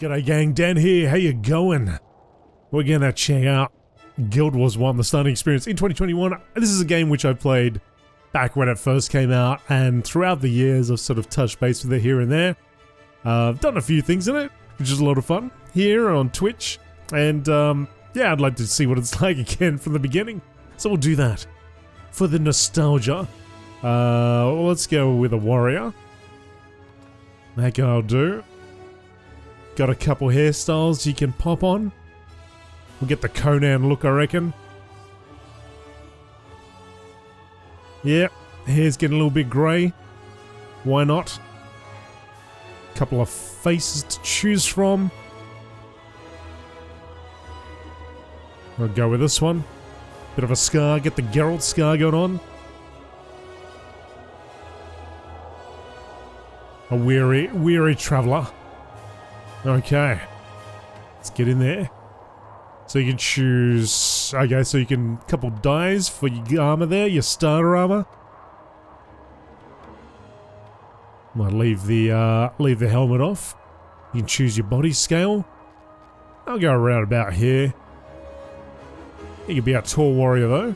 G'day gang, Dan here, how you going? We're gonna check out Guild Wars 1, the starting experience in 2021. This is a game which I played back when it first came out, and throughout the years I've sort of touched base with it here and there. I've done a few things in it, which is a lot of fun, here on Twitch, and yeah, I'd like to see what it's like again from the beginning, so we'll do that. For the nostalgia, let's go with a warrior. That guy will do. Got a couple hairstyles you can pop on. We'll get the Conan look, I reckon. Yeah, hair's getting a little bit grey. Why not? Couple of faces to choose from. I'll go with this one. Bit of a scar, get the Geralt scar going on. A weary traveller. Okay. Let's get in there. So you can choose... Okay, so you can... couple dyes for your armor there, your starter armor. Might leave the helmet off. You can choose your body scale. I'll go around about here. You can be a tall warrior though.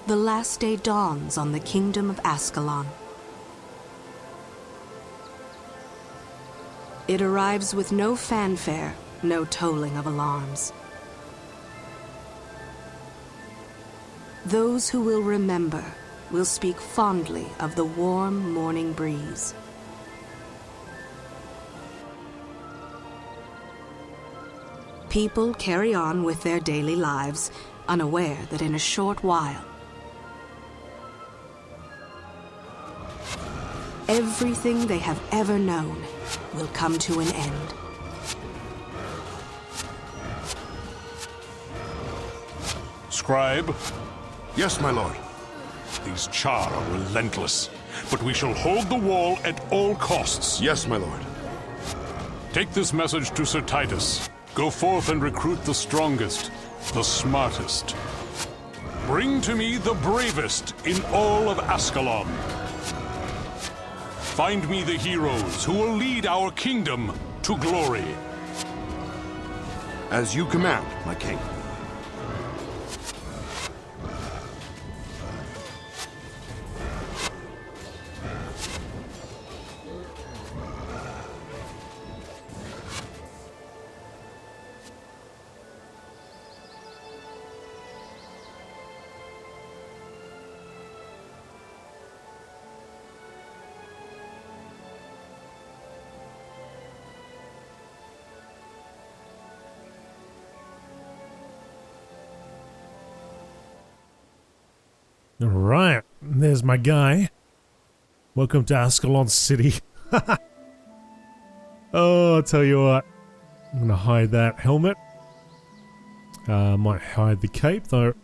The last day dawns on the kingdom of Ascalon. It arrives with no fanfare, no tolling of alarms. Those who will remember will speak fondly of the warm morning breeze. People carry on with their daily lives, unaware that in a short while, everything they have ever known will come to an end. Scribe? Yes, my lord. These Char are relentless, but we shall hold the wall at all costs. Yes, my lord. Take this message to Sir Titus. Go forth and recruit the strongest, the smartest. Bring to me the bravest in all of Ascalon. Find me the heroes who will lead our kingdom to glory. As you command, my king. Alright, there's my guy. Welcome to Ascalon City. Oh, I'll tell you what. I'm gonna hide that helmet. Might hide the cape though.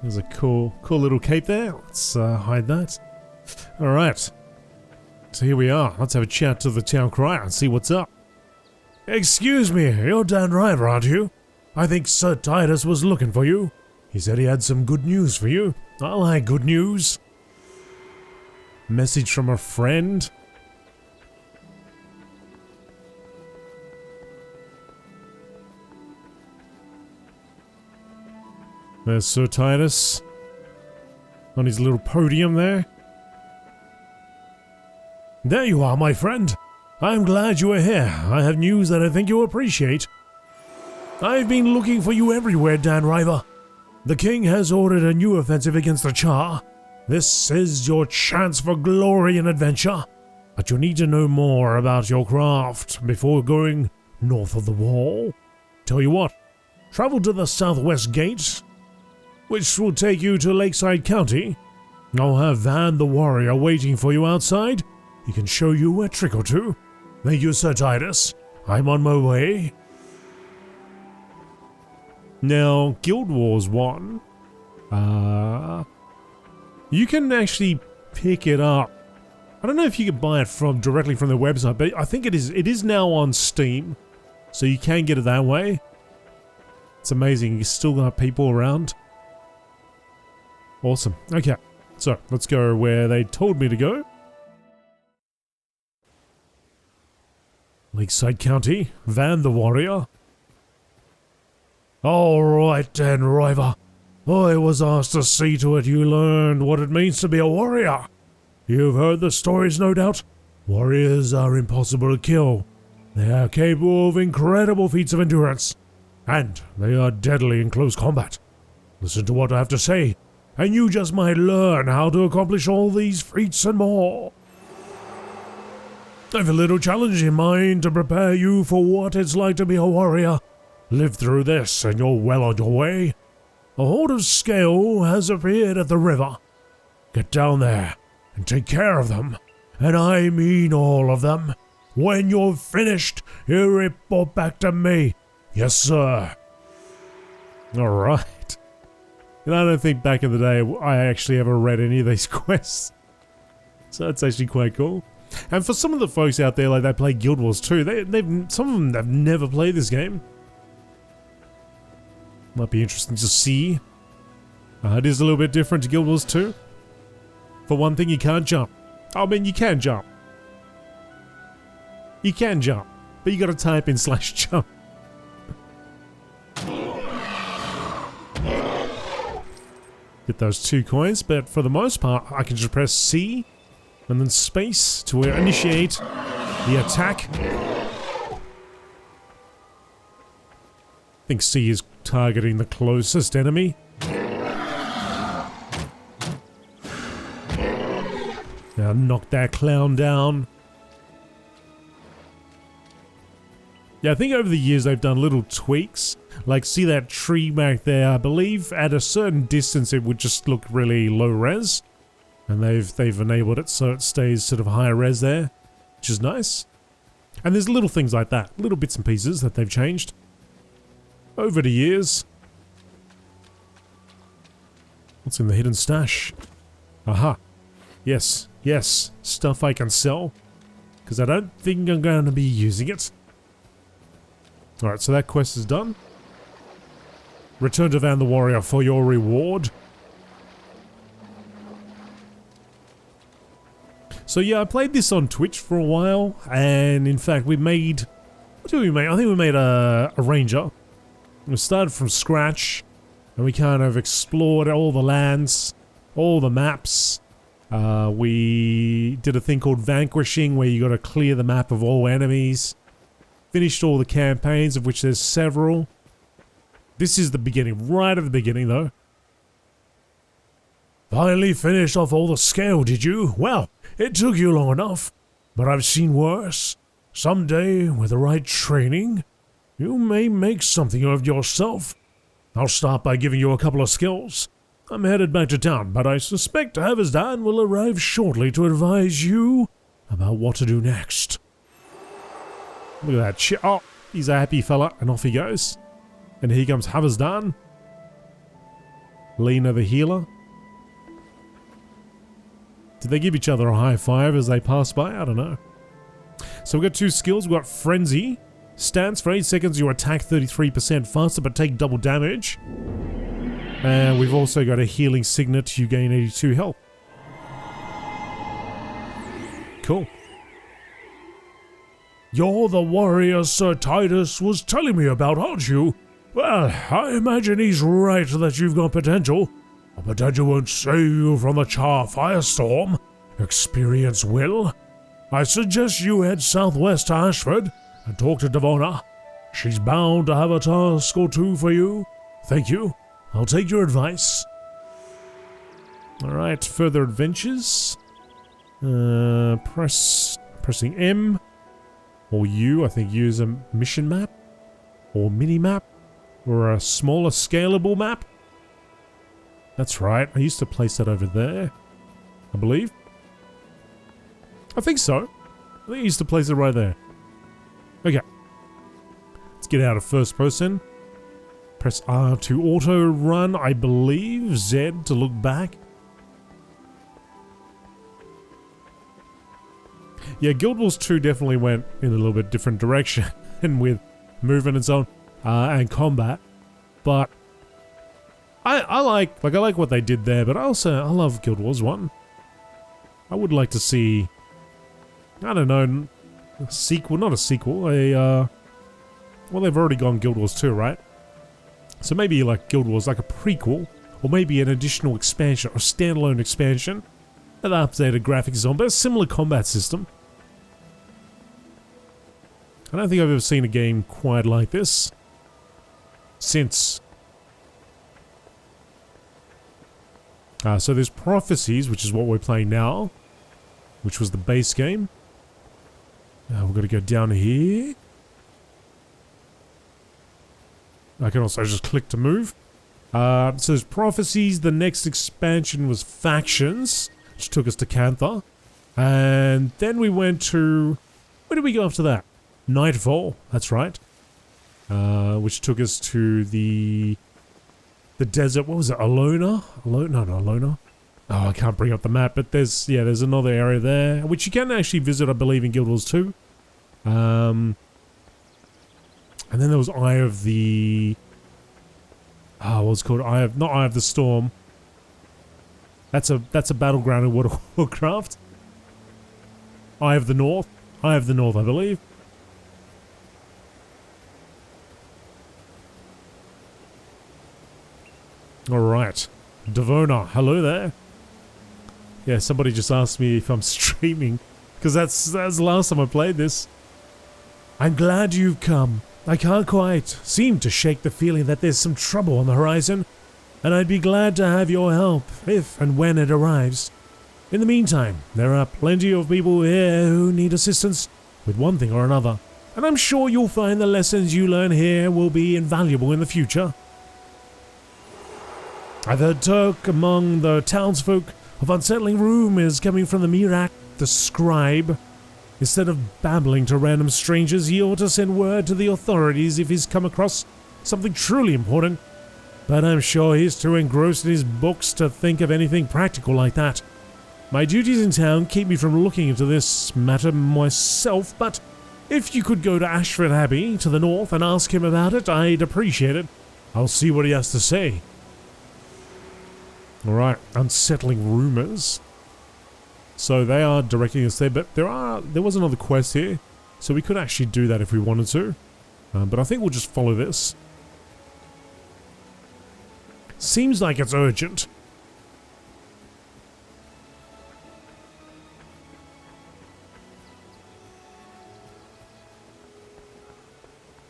There's a cool little cape there. Let's hide that. Alright. So here we are. Let's have a chat to the town crier and see what's up. Excuse me, you're Dan Ryder, aren't you? I think Sir Titus was looking for you. He said he had some good news for you. I like good news. Message from a friend. There's Sir Titus on his little podium there. There you are, my friend. I'm glad you are here. I have news that I think you'll appreciate. I've been looking for you everywhere, Dan Ryder. The king has ordered a new offensive against the Char. This is your chance for glory and adventure. But you need to know more about your craft before going north of the wall. Tell you what, travel to the southwest gate, which will take you to Lakeside County. I'll have Van the warrior waiting for you outside. He can show you a trick or two. Thank you, Sir Titus. I'm on my way. Now, Guild Wars 1, you can actually pick it up. I don't know if you can buy it directly from the website, but I think it is now on Steam, so you can get it that way. It's amazing, you still got people around. Awesome. Okay, So, let's go where they told me to go. Lakeside County, Van the Warrior. Alright then, River. I was asked to see to it you learned what it means to be a warrior. You've heard the stories, no doubt. Warriors are impossible to kill. They are capable of incredible feats of endurance. And they are deadly in close combat. Listen to what I have to say, and you just might learn how to accomplish all these feats and more. I've a little challenge in mind to prepare you for what it's like to be a warrior. Live through this and you're well on your way. A horde of scale has appeared at the river. Get down there and take care of them. And I mean all of them. When you're finished, you report back to me. Yes, sir. Alright. And I don't think back in the day I actually ever read any of these quests. So that's actually quite cool. And for some of the folks out there, like they play Guild Wars 2, some of them have never played this game. Might be interesting to see. It is a little bit different to Guild Wars 2. For one thing, you can't jump. I mean, you can jump. You can jump, but you gotta type in /jump. Get those 2 coins, but for the most part, I can just press C and then space to initiate the attack. I think C is targeting the closest enemy. Now knock that clown down. Yeah, I think over the years they've done little tweaks. Like, see that tree back there? I believe at a certain distance it would just look really low res. And they've enabled it so it stays sort of high res there, which is nice. And there's little things like that, little bits and pieces that they've changed over the years. What's in the hidden stash? Aha. Yes, yes, stuff I can sell. Because I don't think I'm going to be using it. Alright, so that quest is done. Return to Van the Warrior for your reward. So yeah, I played this on Twitch for a while, and in fact we made... What did we make? I think we made a ranger. We started from scratch, and we kind of explored all the lands, all the maps. We did a thing called vanquishing, where you got to clear the map of all enemies. Finished all the campaigns, of which there's several. This is the beginning, right at the beginning though. Finally finished off all the scale, did you? Well, it took you long enough, but I've seen worse. Someday, with the right training, you may make something of yourself. I'll start by giving you a couple of skills. I'm headed back to town, but I suspect ArenaNet will arrive shortly to advise you about what to do next. Look at that shit. Oh, he's a happy fella, and off he goes. And here comes ArenaNet. Lena the healer. Did they give each other a high five as they pass by? I don't know. So we've got 2 skills. We've got Frenzy. Stance for 8 seconds, you attack 33% faster but take double damage. And we've also got a healing signet, you gain 82 health. Cool. You're the warrior Sir Titus was telling me about, aren't you? Well, I imagine he's right that you've got potential. But potential won't save you from the Char firestorm. Experience will. I suggest you head southwest to Ashford and talk to Devona. She's bound to have a task or 2 for you. Thank you. I'll take your advice. Alright, further adventures. Pressing M. Or U, I think use a mission map. Or mini map. Or a smaller scalable map. That's right, I used to place that over there. I believe. I think so. I think I used to place it right there. Okay. Let's get out of first person. Press R to auto run, I believe. Z to look back. Yeah, Guild Wars 2 definitely went in a little bit different direction and with movement and so on, and combat. But I like what they did there, but I love Guild Wars 1. I would like to see, I don't know, a sequel, not a sequel, well, they've already gone Guild Wars 2, right? So maybe like Guild Wars, like a prequel, or maybe an additional expansion, or standalone expansion, with updated graphics on, but a similar combat system. I don't think I've ever seen a game quite like this since. So there's Prophecies, which is what we're playing now, which was the base game. We've got to go down here. I can also just click to move. So there's Prophecies. The next expansion was Factions, which took us to Cantha. And then we went to... Where did we go after that? Nightfall, that's right. Which took us to the desert. What was it? Alona? No, not Alona. Oh, I can't bring up the map, but there's another area there, which you can actually visit, I believe, in Guild Wars 2. And then there was Eye of the... what's it called? Not Eye of the Storm. That's a battleground in World of Warcraft. Eye of the North. Eye of the North, I believe. Alright. Devona, hello there. Yeah, somebody just asked me if I'm streaming, because that's the last time I played this. I'm glad you've come. I can't quite seem to shake the feeling that there's some trouble on the horizon, and I'd be glad to have your help if and when it arrives. In the meantime, there are plenty of people here who need assistance with one thing or another, and I'm sure you'll find the lessons you learn here will be invaluable in the future. I've heard talk among the townsfolk of unsettling rumors coming from the Mirak, the scribe. Instead of babbling to random strangers, he ought to send word to the authorities if he's come across something truly important. But I'm sure he's too engrossed in his books to think of anything practical like that. My duties in town keep me from looking into this matter myself, but if you could go to Ashford Abbey to the north and ask him about it, I'd appreciate it. I'll see what he has to say. Alright, unsettling rumors. So they are directing us there, but there was another quest here, so we could actually do that if we wanted to. But I think we'll just follow this. Seems like it's urgent.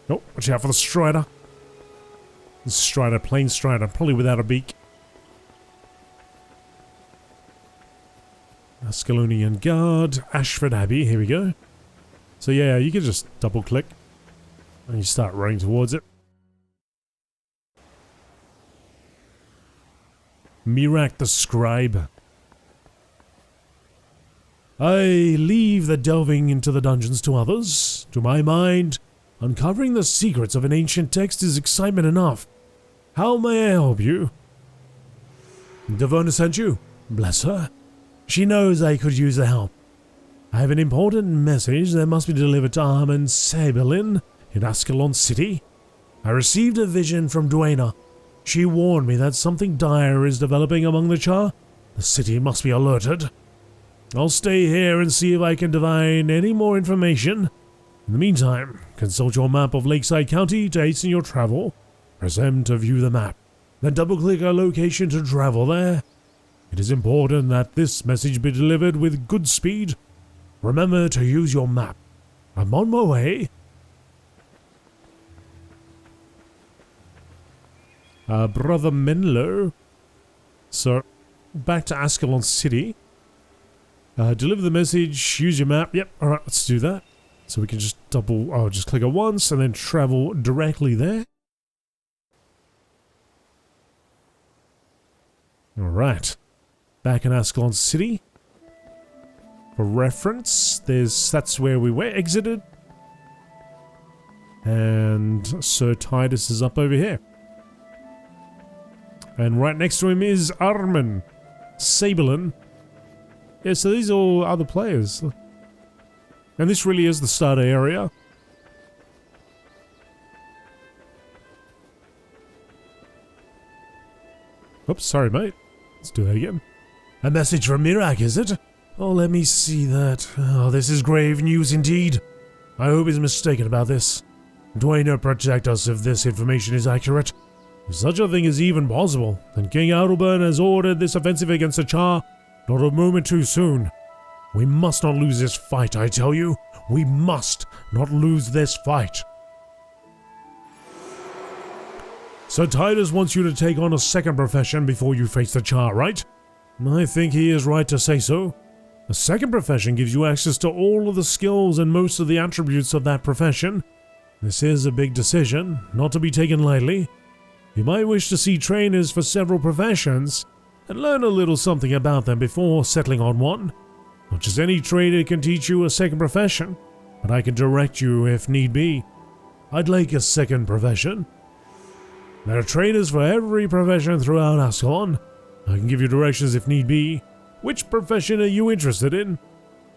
Oh, watch out for the Strider. The Strider, plain Strider, probably without a beak. Ascalonian Guard, Ashford Abbey, here we go. So yeah, you can just double click and you start running towards it. Mirak the Scribe. I leave the delving into the dungeons to others. To my mind, uncovering the secrets of an ancient text is excitement enough. How may I help you? Devona sent you. Bless her. She knows I could use the help. I have an important message that must be delivered to Armen Sabelin in Ascalon City. I received a vision from Duena. She warned me that something dire is developing among the Char. The city must be alerted. I'll stay here and see if I can divine any more information. In the meantime, consult your map of Lakeside County to hasten your travel. Press M to view the map, then double-click a location to travel there. It is important that this message be delivered with good speed. Remember to use your map. I'm on my way. Brother Menlo. So, back to Ascalon City. Deliver the message, use your map. Yep, alright, let's do that. So we can just just click it once and then travel directly there. Alright. Back in Ascalon City. For reference, that's where we were exited. And Sir Titus is up over here. And right next to him is Armen Sabelin. Yeah, so these are all other players. And this really is the starter area. Oops, sorry, mate. Let's do that again. A message from Mirak, is it? Oh, let me see that. Oh, this is grave news indeed. I hope he's mistaken about this. Dwayne, protect us if this information is accurate. If such a thing is even possible, then King Adalbert has ordered this offensive against the Char not a moment too soon. We must not lose this fight, I tell you. We must not lose this fight. Sir Titus wants you to take on a second profession before you face the Char, right? I think he is right to say so. A second profession gives you access to all of the skills and most of the attributes of that profession. This is a big decision, not to be taken lightly. You might wish to see trainers for several professions and learn a little something about them before settling on one. Not just any trainer can teach you a second profession, but I can direct you if need be. I'd like a second profession. There are trainers for every profession throughout Ascalon. I can give you directions if need be. Which profession are you interested in?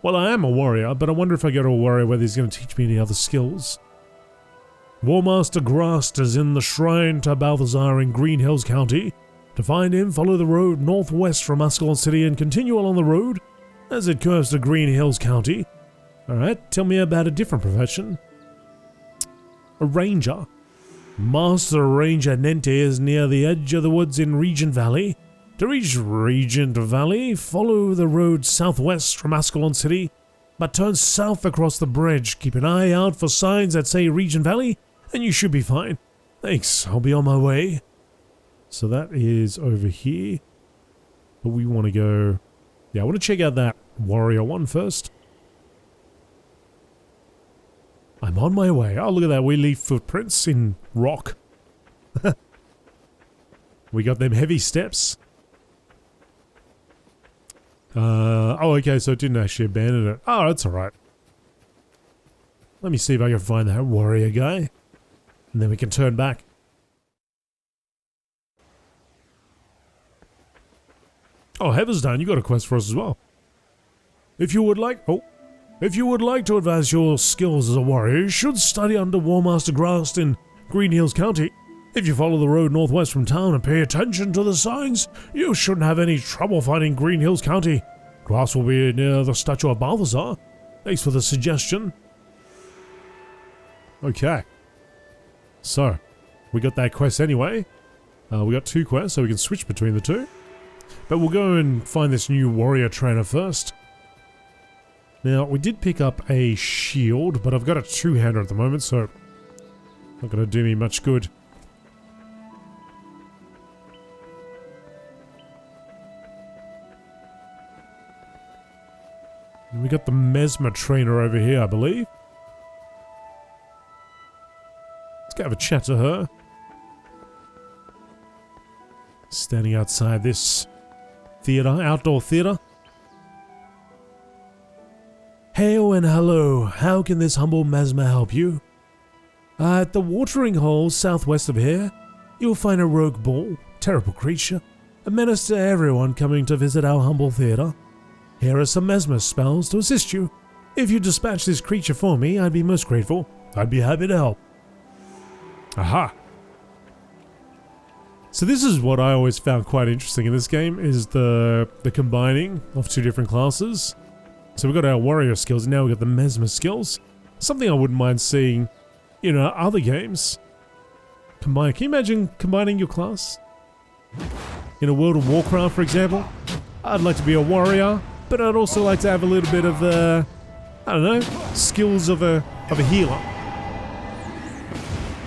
Well, I am a warrior, but I wonder if I go to a warrior whether he's going to teach me any other skills. Warmaster Grast is in the shrine to Balthazar in Green Hills County. To find him, follow the road northwest from Ascalon City and continue along the road as it curves to Green Hills County. Alright, tell me about a different profession. A ranger. Master Ranger Nente is near the edge of the woods in Regent Valley. To reach Regent Valley, follow the road southwest from Ascalon City, but turn south across the bridge. Keep an eye out for signs that say Regent Valley, and you should be fine. Thanks, I'll be on my way. So that is over here. But we want to go... Yeah, I want to check out that warrior one first. I'm on my way. Oh, look at that. We leave footprints in rock. We got them heavy steps. Oh, okay, so it didn't actually abandon it. Oh, that's alright. Let me see if I can find that warrior guy. And then we can turn back. Oh, Heathersdown, you got a quest for us as well. If you would like to advance your skills as a warrior, you should study under Warmaster Grast in Green Hills County. If you follow the road northwest from town and pay attention to the signs, you shouldn't have any trouble finding Green Hills County. Grast will be near the statue of Balthazar. Thanks for the suggestion. Okay. So, we got that quest anyway. We got two quests, so we can switch between the two. But we'll go and find this new warrior trainer first. Now, we did pick up a shield, but I've got a two-hander at the moment, so not going to do me much good. We got the Mesmer trainer over here, I believe. Let's go have a chat to her. Standing outside this theater, outdoor theater. Hail and hello, how can this humble Mesmer help you? At the watering hole southwest of here, you'll find a rogue bull, terrible creature, a menace to everyone coming to visit our humble theater. Here are some Mesmer spells to assist you. If you dispatch this creature for me, I'd be most grateful. I'd be happy to help. Aha! So this is what I always found quite interesting in this game, is the combining of two different classes. So we've got our warrior skills, and now we've got the Mesmer skills. Something I wouldn't mind seeing, you know, other games. Combine. Can you imagine combining your class? In a World of Warcraft, for example? I'd like to be a warrior, but I'd also like to have a little bit of, I don't know, skills of a healer.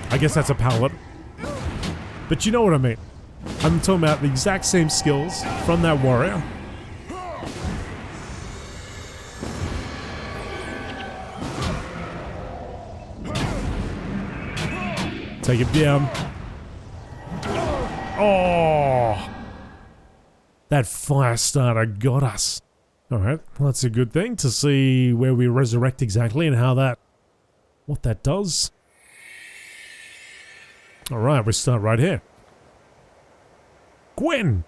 I guess that's a paladin. But you know what I mean. I'm talking about the exact same skills from that warrior. Take it down. Oh! That fire starter got us. Alright, well, that's a good thing to see where we resurrect exactly and how that... what that does. Alright, we start right here. Gwen!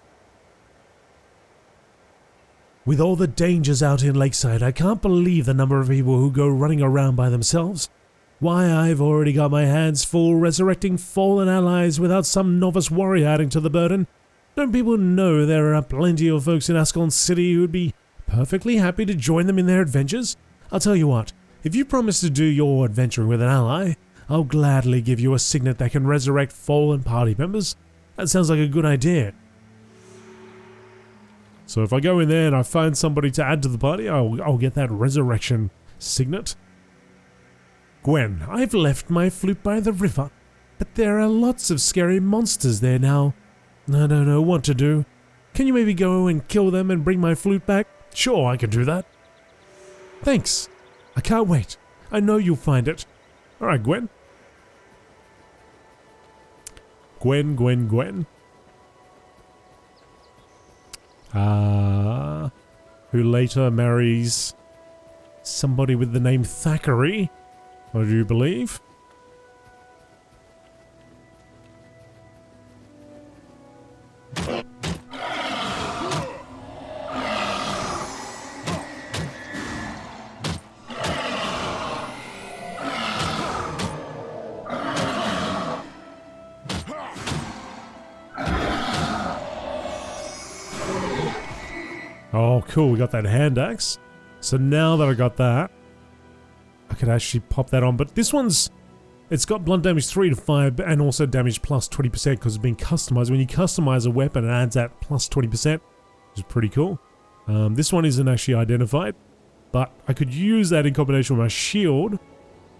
With all the dangers out in Lakeside, I can't believe the number of people who go running around by themselves. Why, I've already got my hands full resurrecting fallen allies without some novice warrior adding to the burden. Don't people know there are plenty of folks in Ascalon City who would be perfectly happy to join them in their adventures? I'll tell you what, if you promise to do your adventuring with an ally, I'll gladly give you a signet that can resurrect fallen party members. That sounds like a good idea. So if I go in there and I find somebody to add to the party, I'll get that resurrection signet. Gwen, I've left my flute by the river, but there are lots of scary monsters there now. I don't know what to do. Can you maybe go and kill them and bring my flute back? Sure, I can do that. Thanks. I can't wait. I know you'll find it. Alright, Gwen. Gwen. Who later marries somebody with the name Thackeray, I do believe. Oh, cool, we got that hand axe. So now that I got that, I could actually pop that on. But this one's, it's got blunt damage 3 to 5 and also damage plus 20% because it's been customized. When you customize a weapon, it adds that plus 20%, which is pretty cool. This one isn't actually identified, but I could use that in combination with my shield,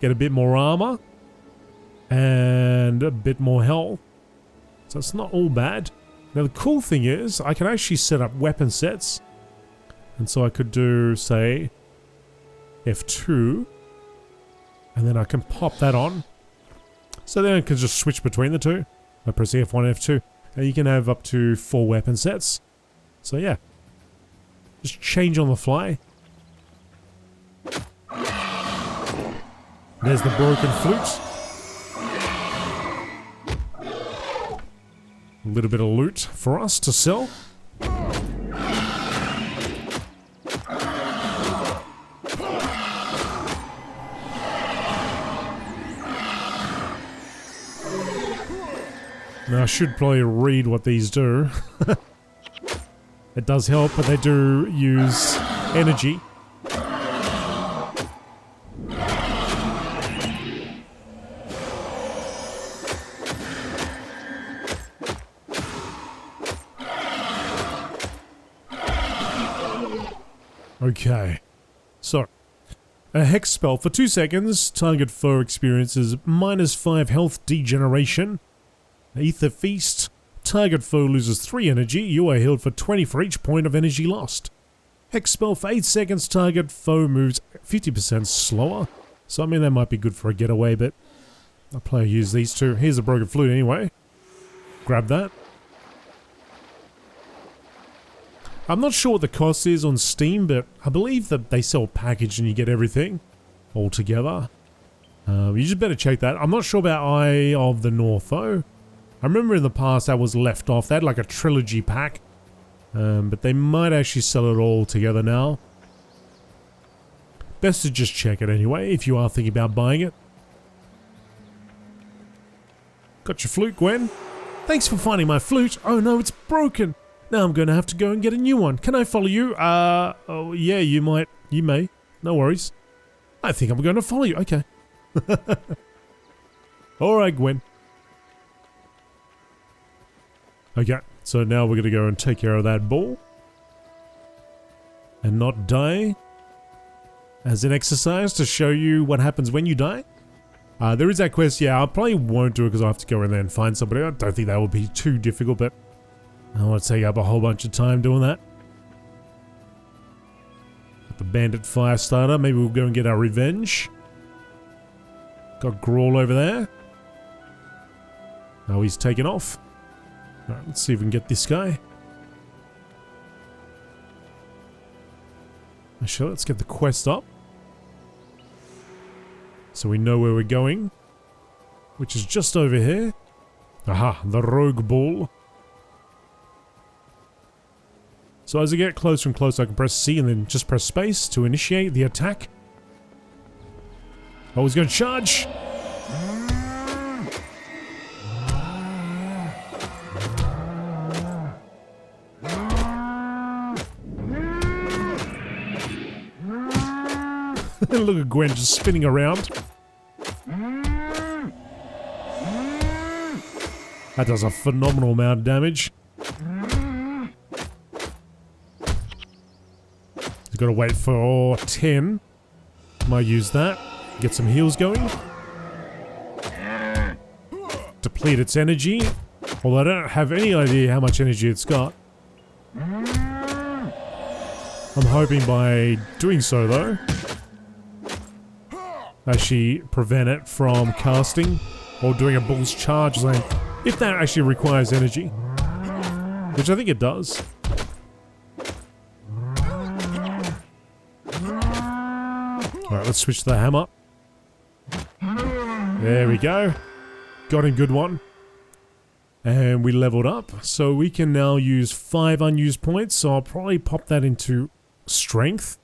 get a bit more armor, and a bit more health. So it's not all bad. Now the cool thing is, I can actually set up weapon sets. And so I could do, say, F2, and then I can pop that on. So then I can just switch between the two. I press F1, F2, and you can have up to 4 weapon sets. So yeah, just change on the fly. There's the broken flute. A little bit of loot for us to sell. Now I should probably read what these do. It does help, but they do use energy. Okay, so a hex spell for 2 seconds. Target foe experiences -5 health degeneration. Ether Feast. Target foe loses 3 energy. You are healed for 20 for each point of energy lost. Hex spell for 8 seconds. Target foe moves 50% slower. So I mean that might be good for a getaway, but I'll probably use these two. Here's a broken flute anyway. Grab that. I'm not sure what the cost is on Steam, but I believe that they sell a package and you get everything all together. You just better check that. I'm not sure about Eye of the North though. I remember in the past that was left off. They had like a trilogy pack. But they might actually sell it all together now. Best to just check it anyway, if you are thinking about buying it. Got your flute, Gwen? Thanks for finding my flute. Oh no, it's broken. Now I'm going to have to go and get a new one. Can I follow you? Oh yeah, you might. You may. No worries. I think I'm going to follow you. Okay. Alright, Gwen. Okay, so now we're going to go and take care of that ball. And not die. As an exercise to show you what happens when you die. There is that quest, yeah, I probably won't do it because I have to go in there and find somebody. I don't think that would be too difficult, but I want to take up a whole bunch of time doing that. Got the bandit fire starter, maybe we'll go and get our revenge. Got Grawl over there. Oh, he's taken off. Alright, let's see if we can get this guy. Actually, let's get the quest up. So we know where we're going. Which is just over here. Aha, the rogue bull. So as I get closer and closer, I can press C and then just press space to initiate the attack. Oh, he's going to charge. Look at Gwen just spinning around. That does a phenomenal amount of damage. You've got to wait for 10. Might use that. Get some heals going. Deplete its energy. Although I don't have any idea how much energy it's got. I'm hoping by doing so, though, actually prevent it from casting or doing a bull's charge zone. If that actually requires energy. Which I think it does. Alright, let's switch to the hammer. There we go. Got a good one. And we leveled up. So we can now use 5 unused points. So I'll probably pop that into strength.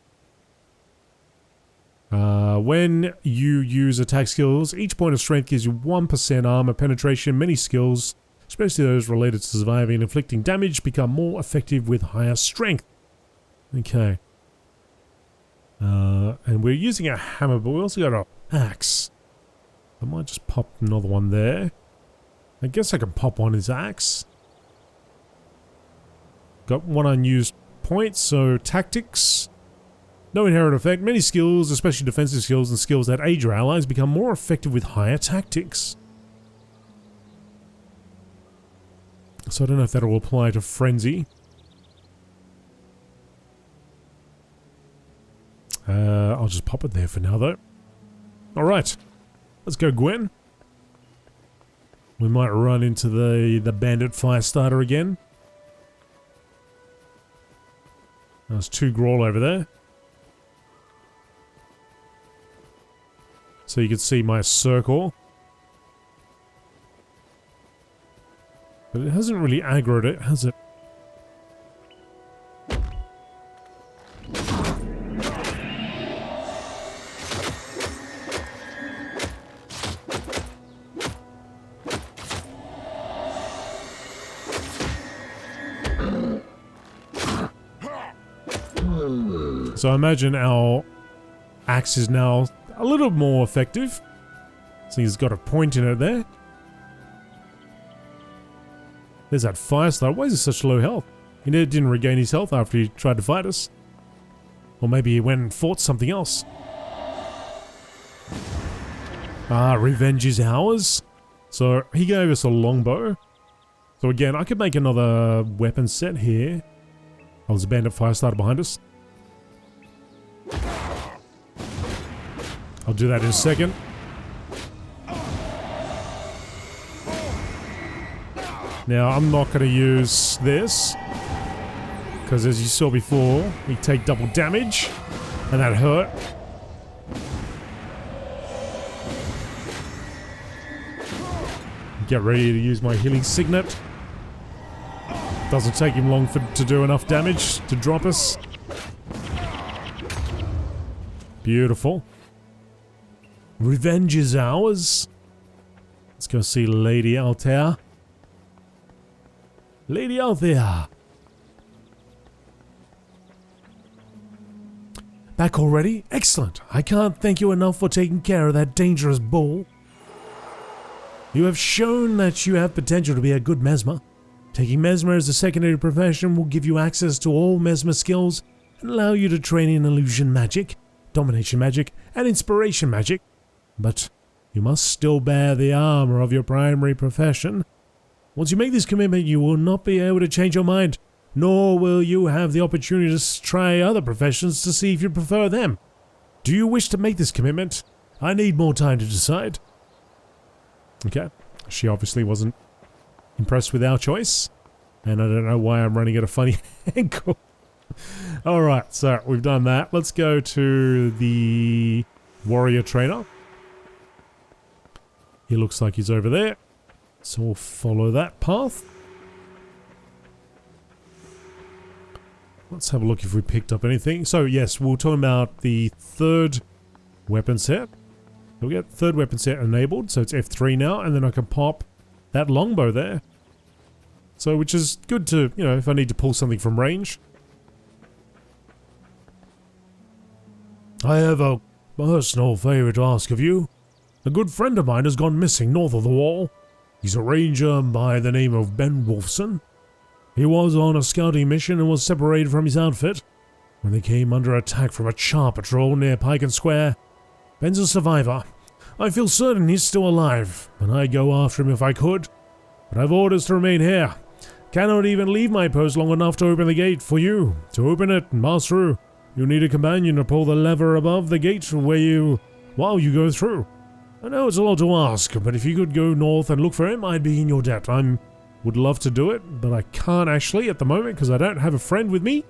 When you use attack skills, each point of strength gives you 1% armor penetration. Many skills, especially those related to surviving and inflicting damage, become more effective with higher strength. Okay. And we're using a hammer, but we also got an axe. I might just pop another one there. I guess I can pop on his axe. Got 1 unused point, so tactics. No inherent effect. Many skills, especially defensive skills and skills that aid your allies, become more effective with higher tactics. So I don't know if that will apply to Frenzy. I'll just pop it there for now, though. Alright. Let's go, Gwen. We might run into the bandit fire starter again. There's 2 Grawl over there. So you can see my circle. But it hasn't really aggroed it, has it? So I imagine our axe is now a little more effective. So he's got a point in it there. There's that fire starter. Why is he such low health? He didn't regain his health after he tried to fight us. Or maybe he went and fought something else. Ah, revenge is ours. So he gave us a longbow. So again, I could make another weapon set here. Oh, there's a bandit fire starter behind us. I'll do that in a second. Now, I'm not going to use this, because as you saw before, we take double damage, and that hurt. Get ready to use my healing signet. Doesn't take him long to do enough damage to drop us. Beautiful. Revenge is ours. Let's go see Lady Altair. Lady Altair. Back already? Excellent. I can't thank you enough for taking care of that dangerous bull. You have shown that you have potential to be a good mesmer. Taking mesmer as a secondary profession will give you access to all mesmer skills and allow you to train in illusion magic, domination magic, and inspiration magic. But you must still bear the armor of your primary profession. Once you make this commitment, you will not be able to change your mind, nor will you have the opportunity to try other professions to see if you prefer them. Do you wish to make this commitment? I need more time to decide. Okay, she obviously wasn't impressed with our choice, and I don't know why I'm running at a funny angle. Alright, so we've done that. Let's go to the warrior trainer. He looks like he's over there. So we'll follow that path. Let's have a look if we picked up anything. So yes, we'll talk about the 3rd weapon set. We'll get 3rd weapon set enabled, so it's F3 now, and then I can pop that longbow there. So, which is good to, you know, if I need to pull something from range. I have a personal favor to ask of you. A good friend of mine has gone missing north of the wall. He's a ranger by the name of Ben Wolfson. He was on a scouting mission and was separated from his outfit when they came under attack from a char patrol near Pike & Square. Ben's a survivor. I feel certain he's still alive, and I'd go after him if I could. But I've orders to remain here. Cannot even leave my post long enough to open the gate for you. To open it and pass through, you need a companion to pull the lever above the gate while you go through. I know it's a lot to ask, but if you could go north and look for him, I'd be in your debt. Would love to do it, but I can't actually at the moment because I don't have a friend with me.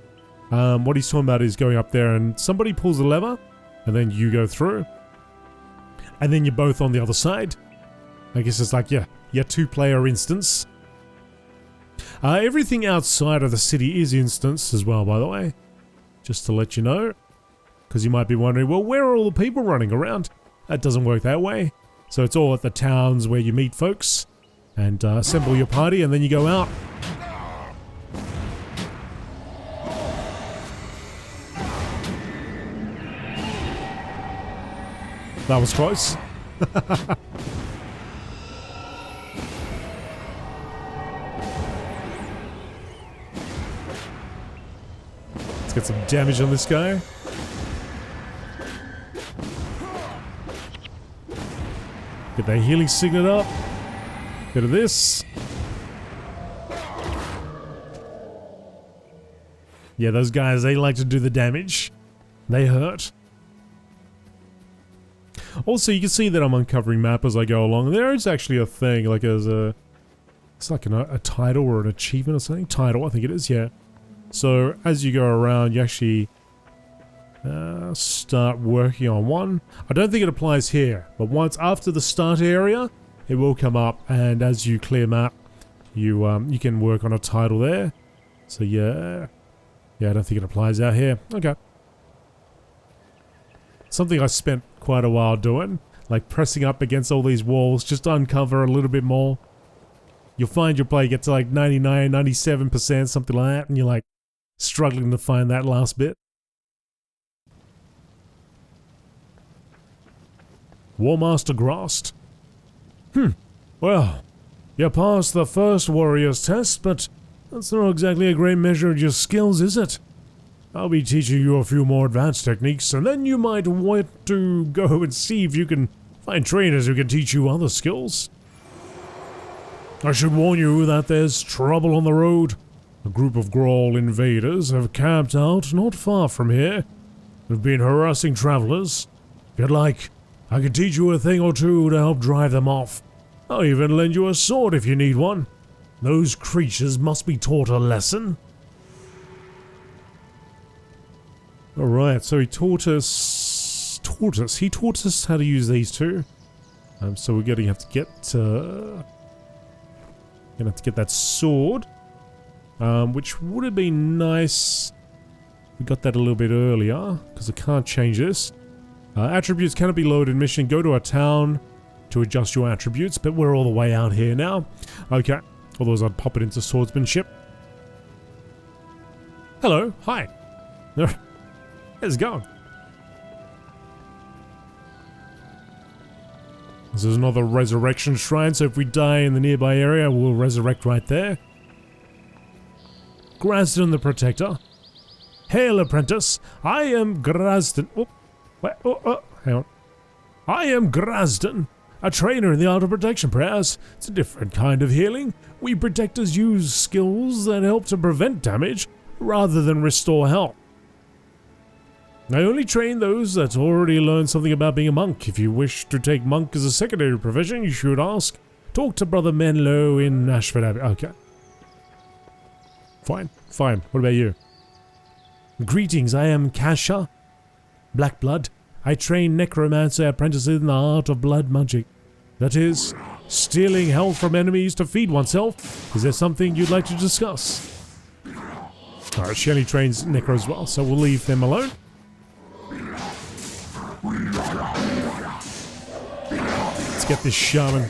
What he's talking about is going up there and somebody pulls the lever, and then you go through. And then you're both on the other side. I guess it's like, your two-player instance. Everything outside of the city is instance as well, by the way. Just to let you know. Because you might be wondering, well, where are all the people running around? That doesn't work that way. So it's all at the towns where you meet folks. And assemble your party, and then you go out. That was close. Let's get some damage on this guy. Get that healing signet up. Bit of this. Yeah, those guys, they like to do the damage. They hurt. Also, you can see that I'm uncovering map as I go along. There is actually a thing, like it's like a title or an achievement or something. Title, I think it is, yeah. So, as you go around, you actually start working on one. I don't think it applies here, but once after the start area, it will come up, and as you clear map, you can work on a title there. So yeah, I don't think it applies out here. Okay. Something I spent quite a while doing, like pressing up against all these walls just to uncover a little bit more. You'll find your play gets to like 99, 97%, something like that, and you're like struggling to find that last bit. Warmaster Grost. Well, you passed the first warrior's test, but that's not exactly a great measure of your skills, is it? I'll be teaching you a few more advanced techniques, and then you might want to go and see if you can find trainers who can teach you other skills. I should warn you that there's trouble on the road. A group of Grawl invaders have camped out not far from here. They've been harassing travelers. If you'd like, I can teach you a thing or two to help drive them off. I'll even lend you a sword if you need one. Those creatures must be taught a lesson. Alright, so he taught us how to use these two. So we're gonna have to get that sword. Which would have been nice. We got that a little bit earlier, because I can't change this. Attributes cannot be loaded in mission. Go to a town to adjust your attributes, but we're all the way out here now. Okay, otherwise I'd pop it into swordsmanship. Hello, hi. How's it going? This is another resurrection shrine, so if we die in the nearby area, we'll resurrect right there. Grasden the Protector. Hail, apprentice. I am Grasden. Hang on. I am Grasden, a trainer in the art of protection prayers. It's a different kind of healing. We protectors use skills that help to prevent damage rather than restore health. I only train those that already learned something about being a monk. If you wish to take monk as a secondary profession, you should ask. Talk to Brother Menlo in Ashford Abbey. Okay. Fine. What about you? Greetings, I am Kasha Blackblood. I train necromancer apprentices in the art of blood magic. That is, stealing health from enemies to feed oneself. Is there something you'd like to discuss? Alright, she only trains necro as well, so we'll leave them alone. Let's get this shaman.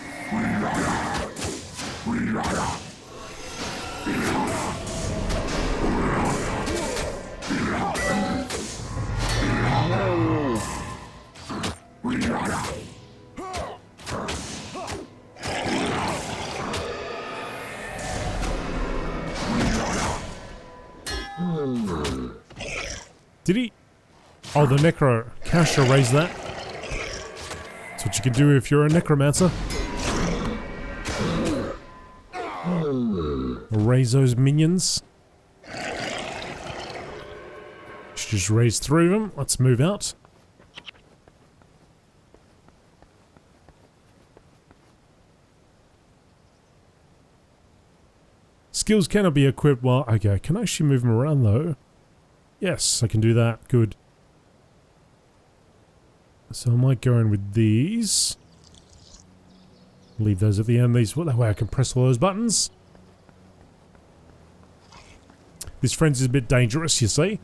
Did he? Oh, the Necro Caster raised that. That's what you can do if you're a Necromancer. Raise those minions. Just raise through them. Let's move out. Skills cannot be equipped while... Okay, can I actually move them around though? Yes, I can do that. Good. So I might go in with these. Leave those at the end. These, well, that way I can press all those buttons. This frenzy is a bit dangerous, you see.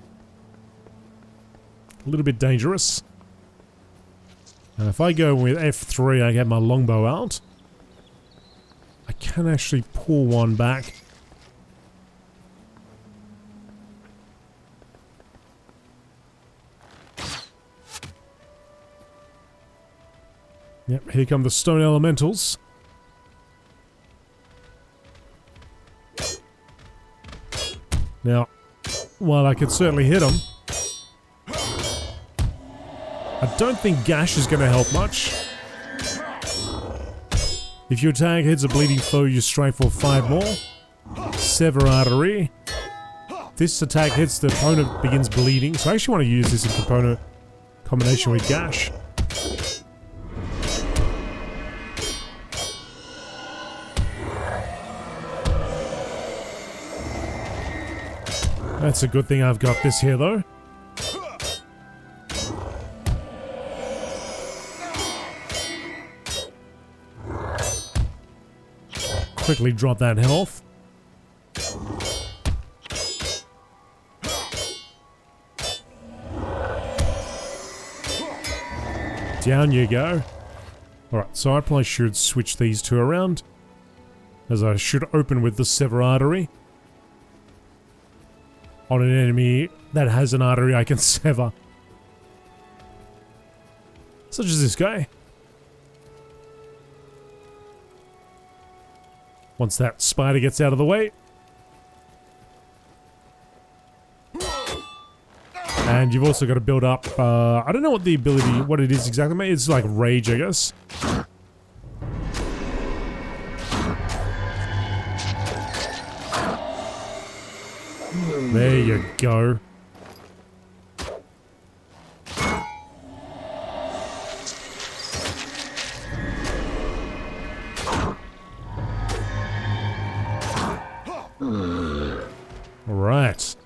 A little bit dangerous. And if I go with F3, I get my longbow out. I can actually pull one back. Yep, here come the stone elementals. Now, while I could certainly hit them, I don't think Gash is going to help much. If your attack hits a bleeding foe, you strike for 5 more. Sever Artery. This attack hits the opponent, begins bleeding. So I actually want to use this in component combination with Gash. That's a good thing I've got this here though. Quickly drop that health. Down you go. Alright, so I probably should switch these two around. As I should open with the Sever Artery. On an enemy that has an artery I can sever. Such as this guy. Once that spider gets out of the way. And you've also got to build up, I don't know what the ability, what it is exactly. It's like rage, I guess. There you go. All right.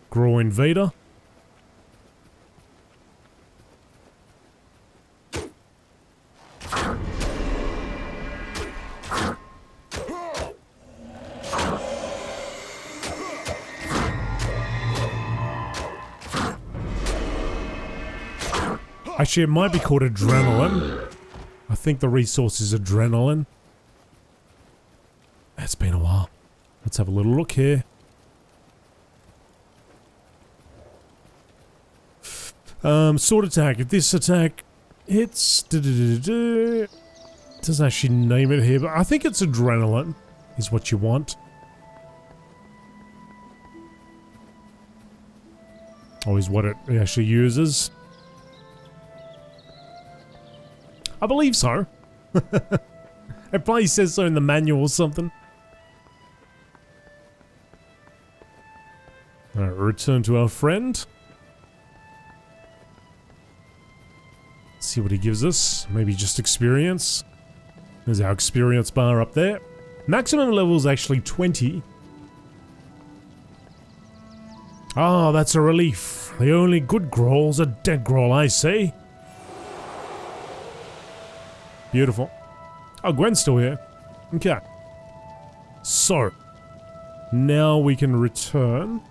Grow Invader. Actually, it might be called Adrenaline. I think the resource is Adrenaline. It's been a while. Let's have a little look here. Sword attack. If this attack hits... It doesn't actually name it here, but I think it's Adrenaline is what you want. Always what it actually uses. I believe so. It probably says so in the manual or something. Alright, return to our friend. See what he gives us. Maybe just experience. There's our experience bar up there. Maximum level is actually 20. Ah, that's a relief. The only good Growl's a dead Growl, I say. Beautiful. Oh, Gwen's still here. Okay. So, now we can return.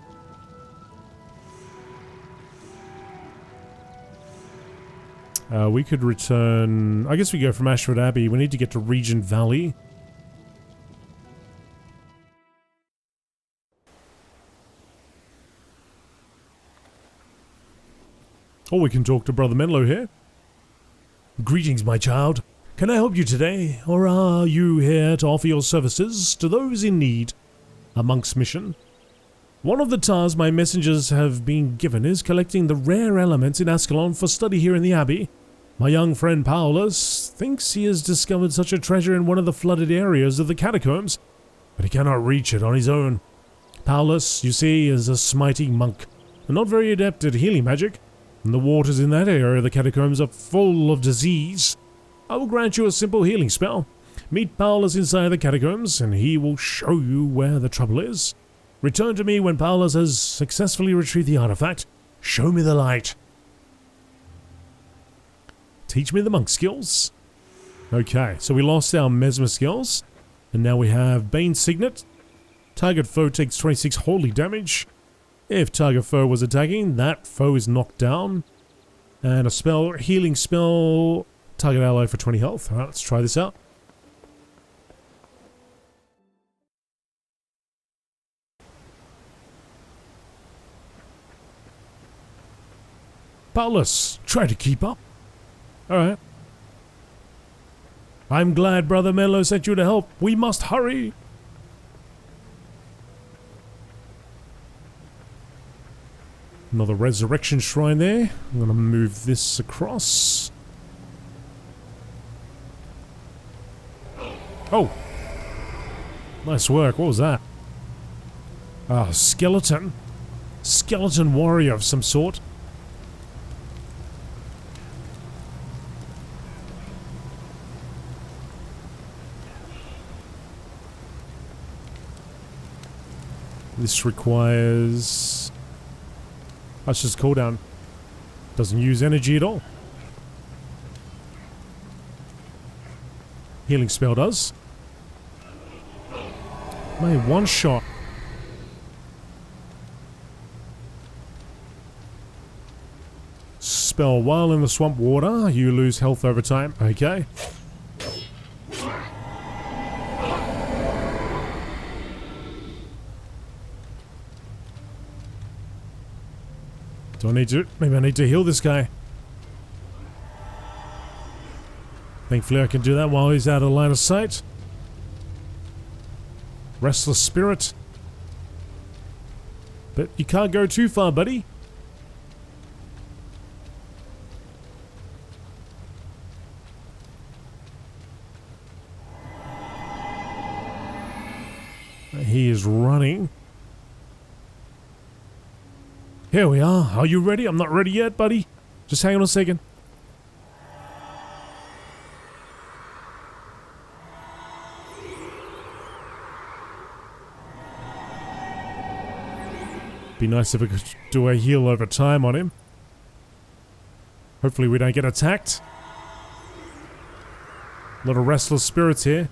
We could return... I guess we go from Ashford Abbey. We need to get to Regent Valley. Or we can talk to Brother Menlo here. Greetings, my child. Can I help you today, or are you here to offer your services to those in need? A monk's mission. One of the tasks my messengers have been given is collecting the rare elements in Ascalon for study here in the Abbey. My young friend Paulus thinks he has discovered such a treasure in one of the flooded areas of the Catacombs, but he cannot reach it on his own. Paulus, you see, is a smiting monk, and not very adept at healing magic, and the waters in that area of the Catacombs are full of disease. I will grant you a simple healing spell. Meet Paulus inside the Catacombs, and he will show you where the trouble is. Return to me when Paulus has successfully retrieved the artifact. Show me the light. Teach me the monk skills. Okay, so we lost our mesmer skills, and now we have Bane Signet. Target foe takes 26 holy damage. If target foe was attacking, that foe is knocked down. And a spell, healing spell, target ally for 20 health. Alright, let's try this out. Paulus, try to keep up. Alright. I'm glad Brother Menlo sent you to help. We must hurry. Another resurrection shrine there. I'm gonna move this across. Oh! Nice work. What was that? Ah, skeleton. Skeleton warrior of some sort. This requires... That's just cooldown. Doesn't use energy at all. Healing spell does. My one shot. Spell while in the swamp water, you lose health over time. Okay. Do I need to? Maybe I need to heal this guy. Thankfully I can do that while he's out of line of sight. Restless spirit. But you can't go too far, buddy. He is running. Here we are. Are you ready? I'm not ready yet, buddy. Just hang on a second. Be nice if we could do a heal over time on him. Hopefully we don't get attacked. A lot of restless spirits here.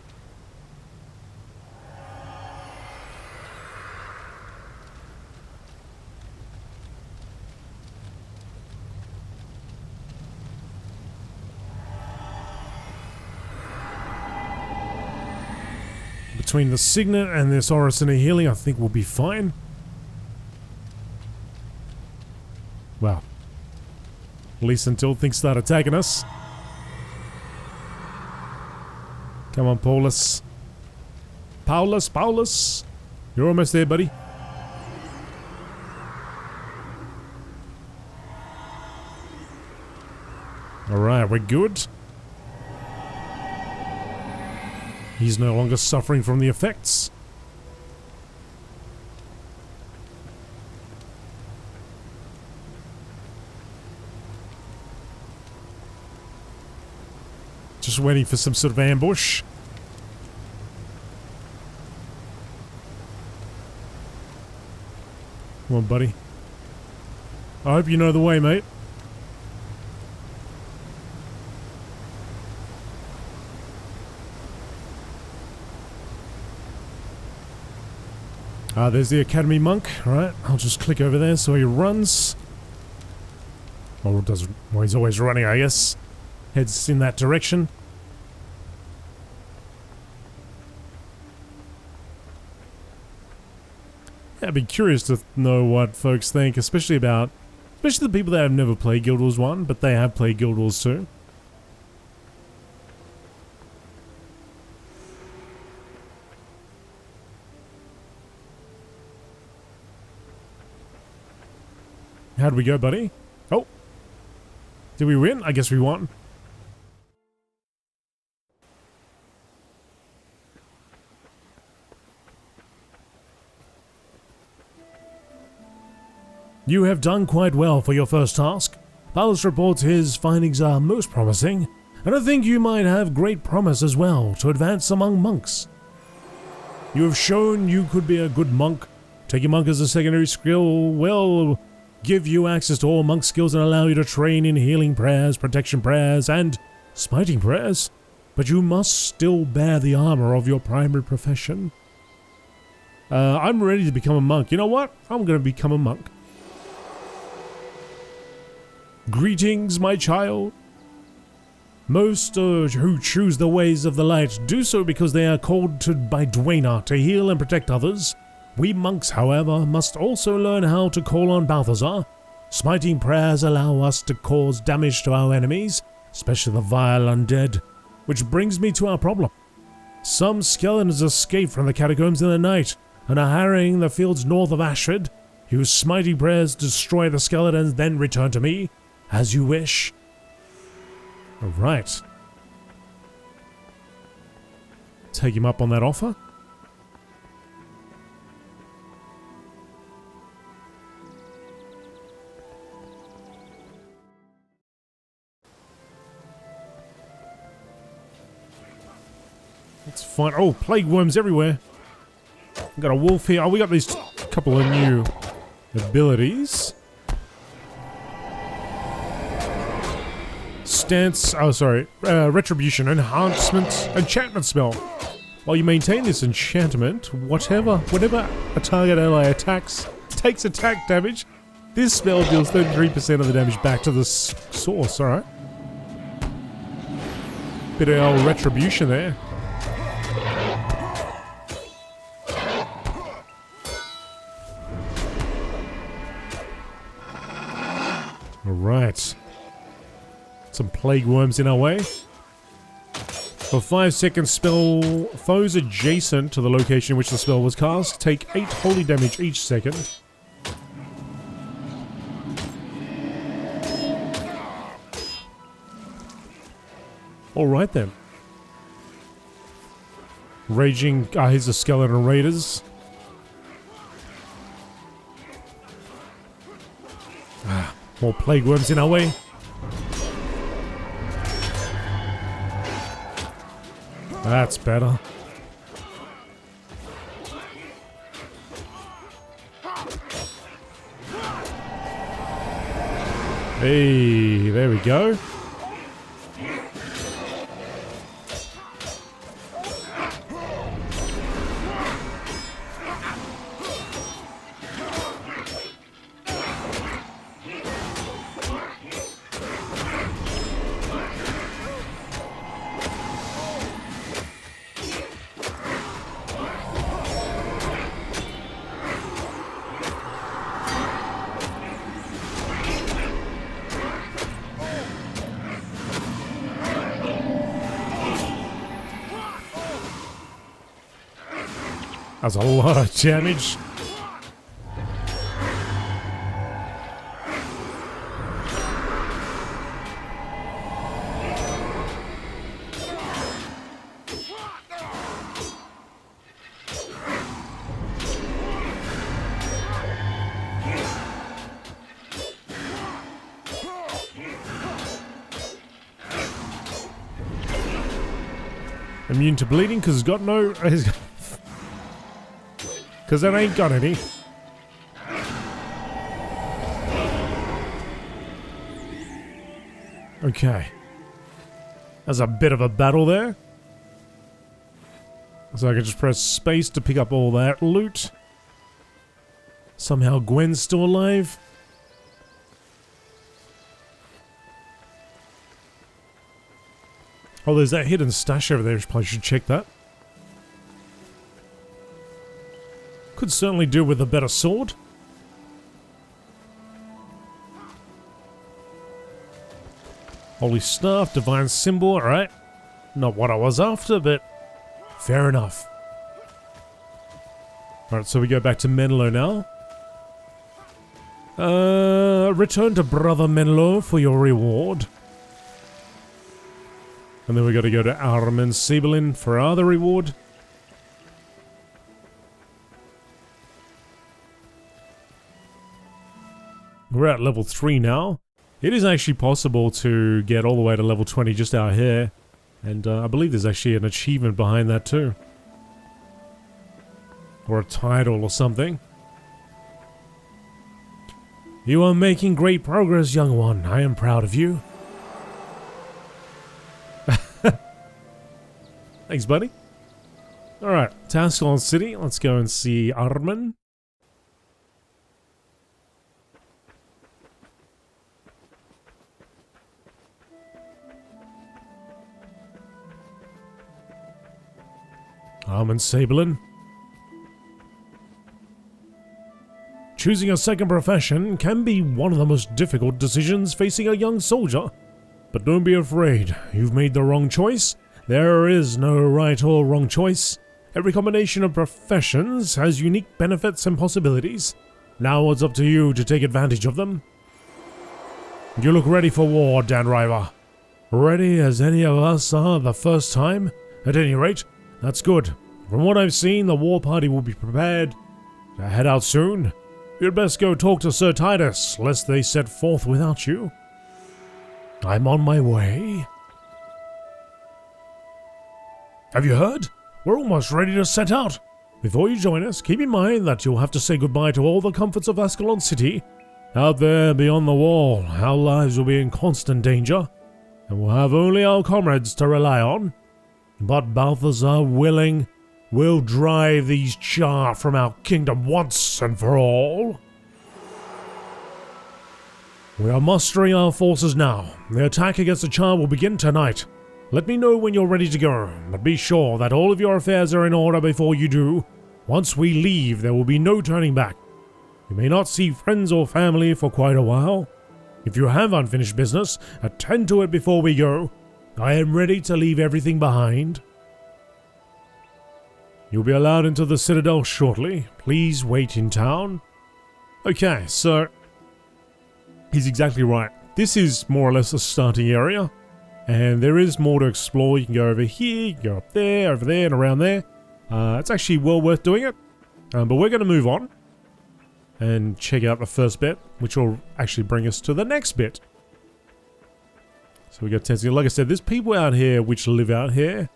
Between the Signet and this Orison healing, I think we'll be fine. Well, at least until things start attacking us. Come on, Paulus. Paulus. You're almost there, buddy. Alright, we're good. He's no longer suffering from the effects. Just waiting for some sort of ambush. Come on, buddy. I hope you know the way, mate. There's the Academy monk. Alright, I'll just click over there so he runs. Or does, well, he's always running, I guess. Heads in that direction. Yeah, I'd be curious to know what folks think, especially about Especially the people that have never played Guild Wars 1, but they have played Guild Wars 2. How'd we go, buddy? Oh. Did we win? I guess we won. You have done quite well for your first task. Paulus reports his findings are most promising, and I think you might have great promise as well to advance among monks. You have shown you could be a good monk. Taking monk as a secondary skill will give you access to all monk skills and allow you to train in healing prayers, protection prayers, and smiting prayers. But you must still bear the armor of your primary profession. I'm ready to become a monk. You know what? I'm going to become a monk. Greetings, my child. Most who choose the ways of the light do so because they are called to by Dwayna to heal and protect others. We monks, however, must also learn how to call on Balthazar. Smiting prayers allow us to cause damage to our enemies, especially the vile undead. Which brings me to our problem. Some skeletons escape from the catacombs in the night and are harrying the fields north of Ashford. Use smiting prayers to destroy the skeletons, then return to me, as you wish. Alright. Take him up on that offer. Let's find... Oh, plague worms everywhere. We've got a wolf here. Oh, we got these couple of new abilities. Stance... Oh, sorry. Retribution. Enhancement. Enchantment spell. While you maintain this enchantment, whenever a target ally attacks, takes attack damage, this spell deals 33% of the damage back to the source, alright? Bit of old retribution there. Alright. Some plague worms in our way. For 5 seconds spell, foes adjacent to the location in which the spell was cast take 8 holy damage each second. Alright then. Raging... Ah, here's the skeleton raiders. Ah, more plague worms in our way. That's better. Hey, there we go. That's a lot of damage. Immune to bleeding because it's got no... Because it ain't got any. Okay. There's a bit of a battle there. So I can just press space to pick up all that loot. Somehow Gwen's still alive. Oh, there's that hidden stash over there. I probably should check that. Could certainly do with a better sword. Holy Staff, Divine Symbol, alright. Not what I was after, but fair enough. Alright, so we go back to Menlo now. Return to Brother Menlo for your reward. And then we got to go to Armen Siebelin for our other reward. We're at level 3 now. It is actually possible to get all the way to level 20 just out here. And I believe there's actually an achievement behind that too. Or a title or something. You are making great progress, young one. I am proud of you. Thanks, buddy. Alright, to Ascalon City. Let's go and see Armen. Armen Siebelin. Choosing a second profession can be one of the most difficult decisions facing a young soldier. But don't be afraid. You've made the wrong choice. There is no right or wrong choice. Every combination of professions has unique benefits and possibilities. Now it's up to you to take advantage of them. You look ready for war, Dan River. Ready as any of us are the first time. At any rate, that's good. From what I've seen, the war party will be prepared to head out soon. You'd best go talk to Sir Titus, lest they set forth without you. I'm on my way. Have you heard? We're almost ready to set out. Before you join us, keep in mind that you'll have to say goodbye to all the comforts of Ascalon City. Out there beyond the wall, our lives will be in constant danger, and we'll have only our comrades to rely on. But Balthazar willing, will drive these Char from our kingdom once and for all. We are mustering our forces now. The attack against the Char will begin tonight. Let me know when you're ready to go, but be sure that all of your affairs are in order before you do. Once we leave, there will be no turning back. You may not see friends or family for quite a while. If you have unfinished business, attend to it before we go. I am ready to leave everything behind. You'll be allowed into the Citadel shortly. Please wait in town. Okay, so he's exactly right. This is more or less a starting area. And there is more to explore. You can go over here, you can go up there, over there, and around there. It's actually well worth doing it. But we're going to move on and check out the first bit, which will actually bring us to the next bit. So we got Tenzing. Like I said, there's people out here which live out here.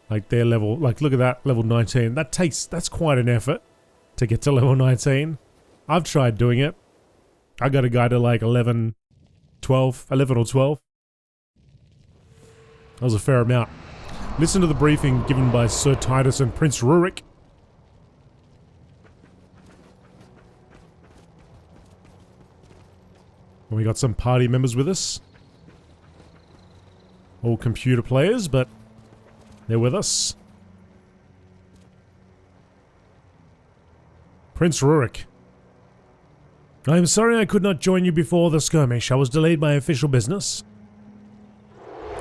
Like their level, like look at that, level 19. That's quite an effort to get to level 19. I've tried doing it. I got a guy to like 11 or 12. That was a fair amount. Listen to the briefing given by Sir Titus and Prince Rurik. And we got some party members with us. All computer players, but they're with us. Prince Rurik. I am sorry I could not join you before the skirmish. I was delayed by official business.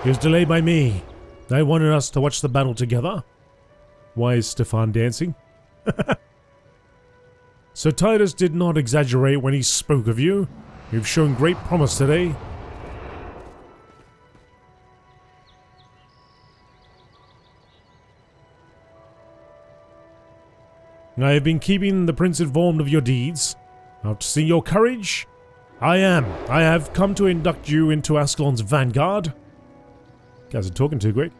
He was delayed by me. They wanted us to watch the battle together. Why is Stefan dancing? Sir Titus did not exaggerate when he spoke of you. You've shown great promise today. I have been keeping the prince informed of your deeds. After seeing your courage, I have come to induct you into Ascalon's vanguard. Guys are talking too quick.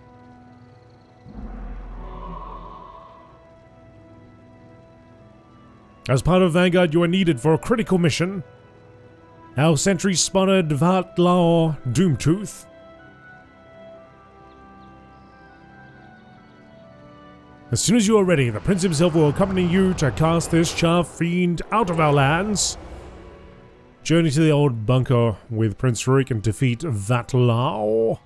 As part of Vanguard, you are needed for a critical mission. Our sentry spotted Vatlar Doomtooth. As soon as you are ready, the prince himself will accompany you to cast this Char fiend out of our lands. Journey to the old bunker with Prince Rurik and defeat Vatlar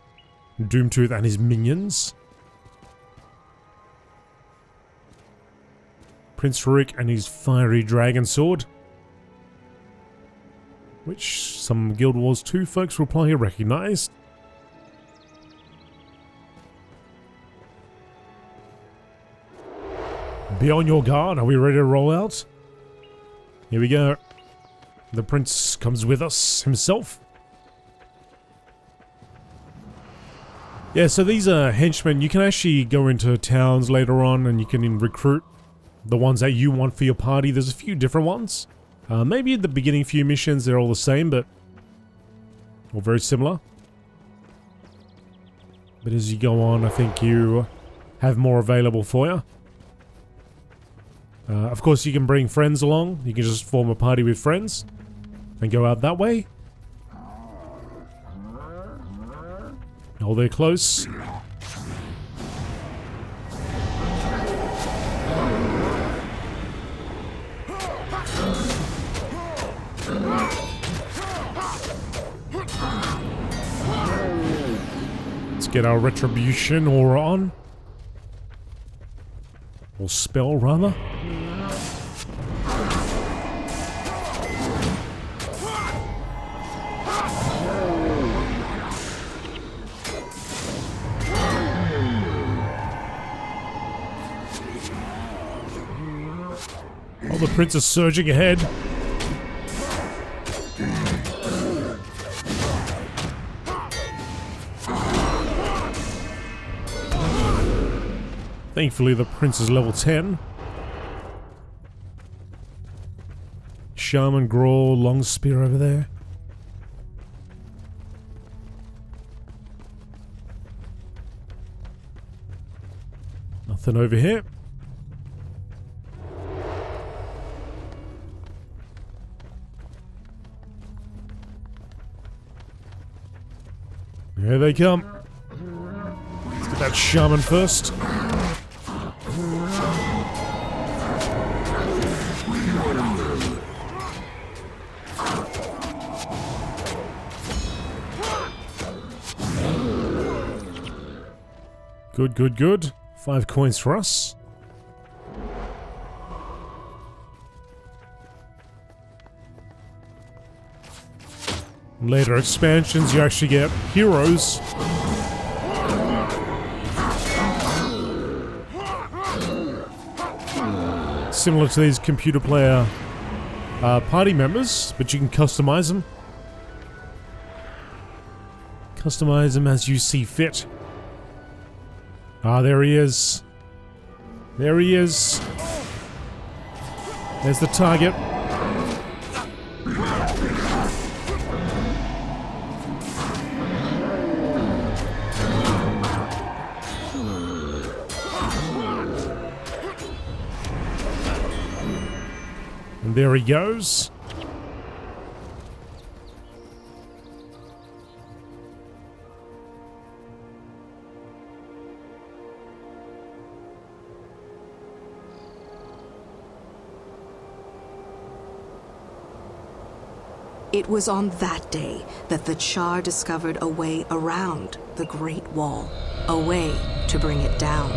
Doomtooth and his minions. Prince Rurik and his fiery dragon sword, which some Guild Wars 2 folks will probably recognize. Be on your guard. Are we ready to roll out? Here we go. The prince comes with us himself. Yeah, so these are henchmen. You can actually go into towns later on and you can recruit the ones that you want for your party. There's a few different ones. Maybe at the beginning few missions they're all the same, but or very similar. But as you go on, I think you have more available for you. Of course, you can bring friends along. You can just form a party with friends and go out that way. Oh, they're close. Let's get our retribution aura on. Or spell, rather. Oh, the prince is surging ahead. Thankfully, the prince is level 10. Shaman Grawl, long spear over there. Nothing over here. Here they come. Let's get that shaman first. Good, good, good. 5 coins for us. Later expansions, you actually get heroes. Similar to these computer player party members, but you can customize them. Customize them as you see fit. Ah, there he is. There he is. There's the target. And there he goes. It was on that day that the Char discovered a way around the Great Wall, a way to bring it down.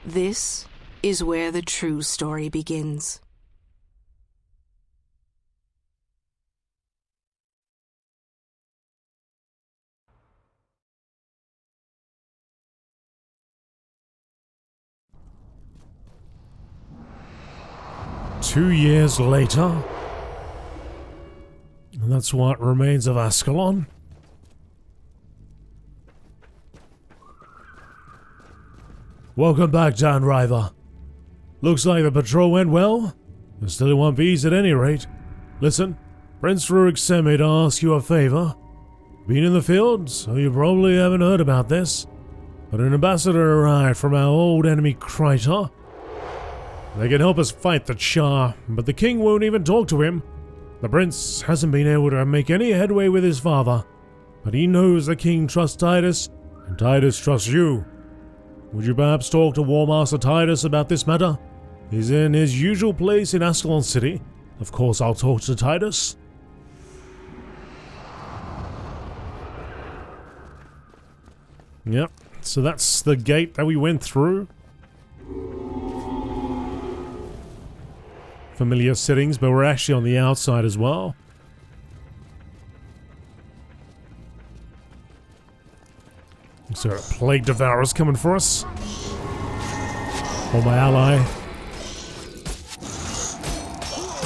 This is where the true story begins. Two years later, and that's what remains of Ascalon. Welcome back, Dan River. Looks like the patrol went well. You're still in one piece at any rate. Listen, Prince Rurik sent me to ask you a favor. Been in the field, so you probably haven't heard about this, but an ambassador arrived from our old enemy Kryta. They can help us fight the Char, but the king won't even talk to him. The prince hasn't been able to make any headway with his father, but he knows the king trusts Titus, and Titus trusts you. Would you perhaps talk to War Master Titus about this matter? He's in his usual place in Ascalon City. Of course I'll talk to Titus. Yep, so that's the gate that we went through. Familiar settings, but we're actually on the outside as well. Is there a plague devourer's coming for us? Or my ally?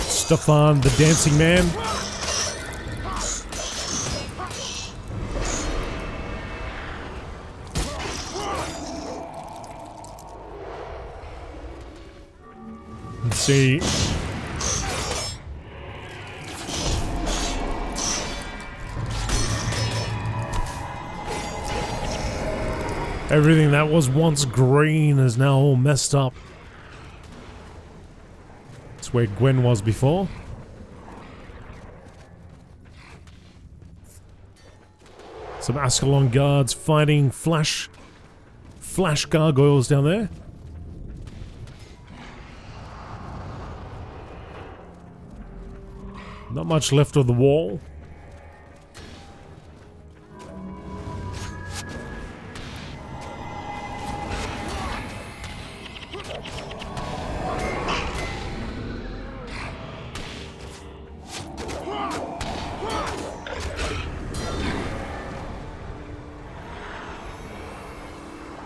Stefan the Dancing Man? Let's see. Everything that was once green is now all messed up. It's where Gwen was before. Some Ascalon guards fighting flash gargoyles down there. Not much left of the wall.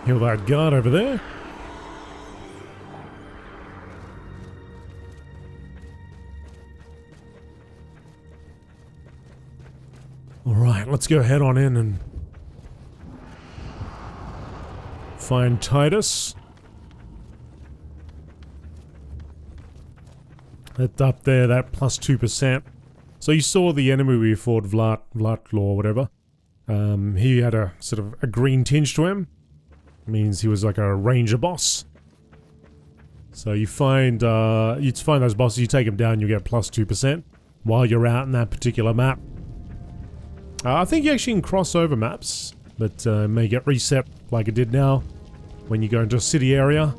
Heal that guard over there. Alright, let's go head on in and find Titus. That up there, that plus 2%. So you saw the enemy we fought, Vlatlaw or whatever. He had a sort of a green tinge to him. Means he was like a ranger boss. So you find those bosses, you take them down, you get plus 2% while you're out in that particular map. I think you actually can cross over maps, but may get reset like it did now when you go into a city area.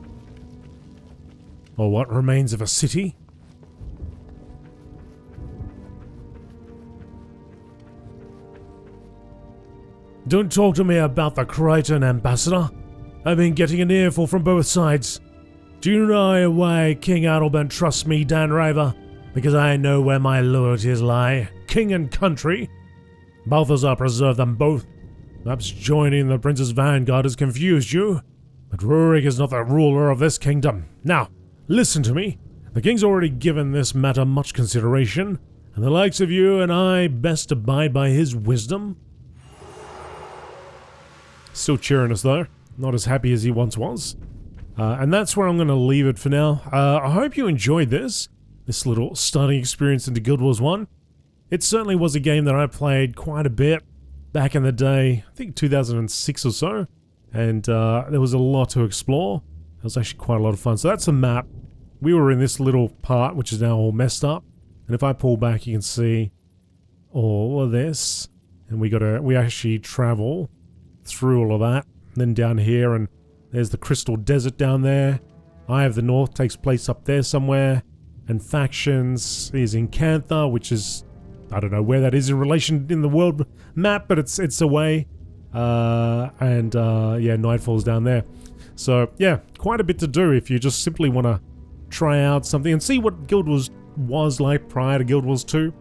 Or what remains of a city. Don't talk to me about the Crichton ambassador. I've been getting an earful from both sides. Do you know why King Adalbert trusts me, Dan River? Because I know where my loyalties lie. King and country. Balthazar preserved them both. Perhaps joining the Prince's vanguard has confused you. But Rurik is not the ruler of this kingdom. Now, listen to me. The King's already given this matter much consideration, and the likes of you and I best abide by his wisdom. Still cheering us though. Not as happy as he once was. And that's where I'm going to leave it for now. I hope you enjoyed this little starting experience into Guild Wars 1. It certainly was a game that I played quite a bit back in the day, I think 2006 or so. And there was a lot to explore. It was actually quite a lot of fun. So that's the map. We were in this little part, which is now all messed up. And if I pull back, you can see all of this. And we actually travel through all of that. And then down here, and there's the Crystal Desert down there. Eye of the North takes place up there somewhere. And Factions is in Cantha, which is, I don't know where that is in relation in the world map, but it's away. Yeah, Nightfall's down there. So yeah, quite a bit to do if you just simply want to try out something and see what Guild Wars was like prior to Guild Wars 2.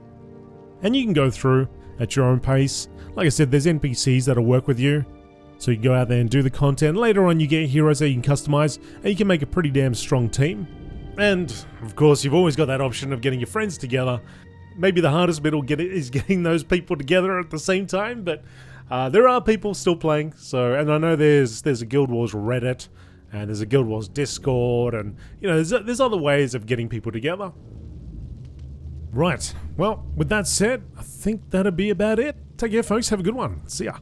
And you can go through at your own pace. Like I said, there's NPCs that'll work with you. So you can go out there and do the content. Later on you get heroes that you can customize, and you can make a pretty damn strong team. And of course you've always got that option of getting your friends together. Maybe the hardest bit is getting those people together at the same time, but there are people still playing. So, and I know there's a Guild Wars Reddit, and there's a Guild Wars Discord, and you know there's other ways of getting people together. Right. Well, with that said, I think that'll be about it. Take care, folks. Have a good one. See ya.